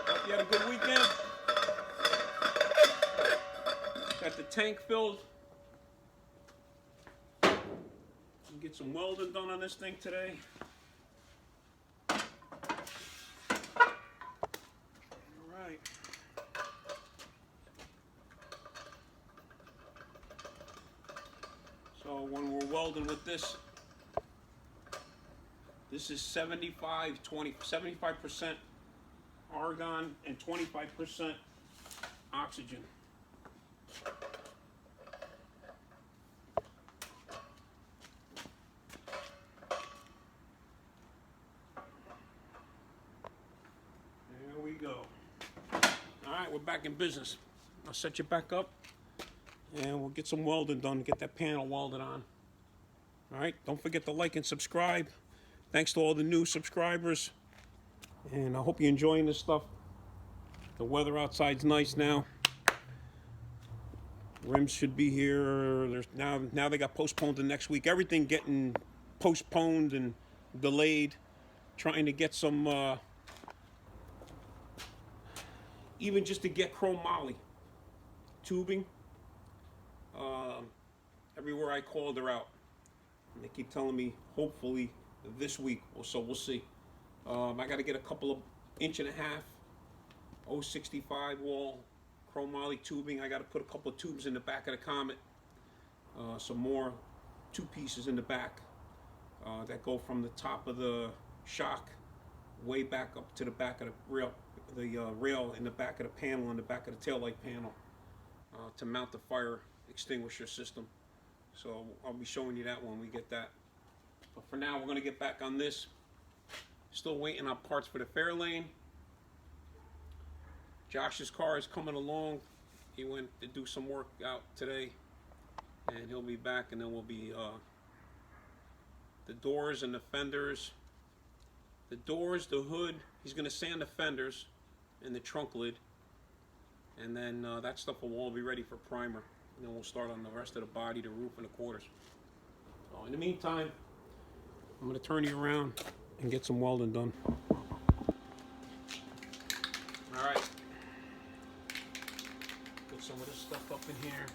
Hope you had a good weekend. Got the tank filled. Get some welding done on this thing today. Alright. So when we're welding with this is 75% argon and 25% oxygen. There we go. Alright, we're back in business. I'll set you back up and we'll get some welding done, get that panel welded on. Alright, don't forget to like and subscribe. Thanks to all the new subscribers. And I hope you're enjoying this stuff. The weather outside's nice now. Rims should be here. There's now they got postponed to next week. Everything getting postponed and delayed. Trying to get some even just to get chromoly tubing. Everywhere I called, they're out. And they keep telling me hopefully this week, so we'll see. I got to get a couple of 1.5 inch 065 wall chromoly tubing. I got to put a couple of tubes in the back of the Comet. Some more 2 pieces in the back that go from the top of the shock way back up to the back of the rail, rail in the back of the panel, in the back of the taillight panel, to mount the fire extinguisher system. So I'll be showing you that when we get that. But for now, we're going to get back on this. Still waiting on parts for the Fairlane. Josh's car is coming along. He went to do some work out today, and he'll be back, and then we'll be the doors and the fenders. The doors, the hood, he's going to sand the fenders and the trunk lid, and then that stuff will all be ready for primer. And then we'll start on the rest of the body, the roof, and the quarters. So in the meantime, I'm going to turn you around and get some welding done. Alright. Put some of this stuff up in here.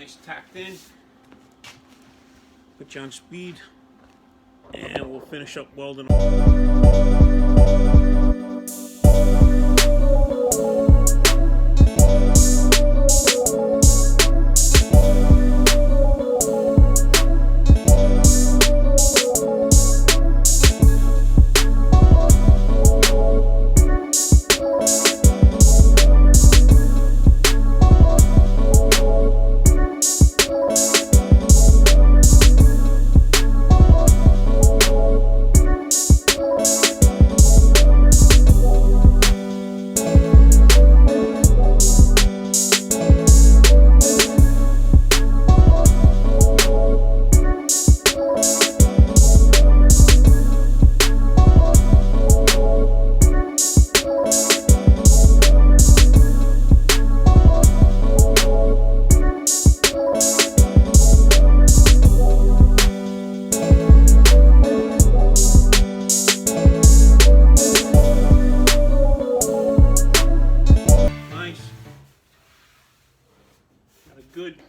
nice tacked in. Put you on speed, and we'll finish up welding.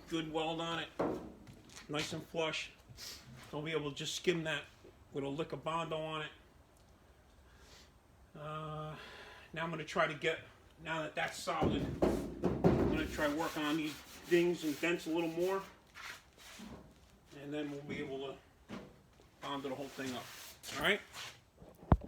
Good weld on it, nice and flush. I'll be able to just skim that with a lick of Bondo on it. Now I'm going to try to get, now that that's solid, I'm going to try working on these dings and dents a little more, and then we'll be able to Bondo the whole thing up. All right.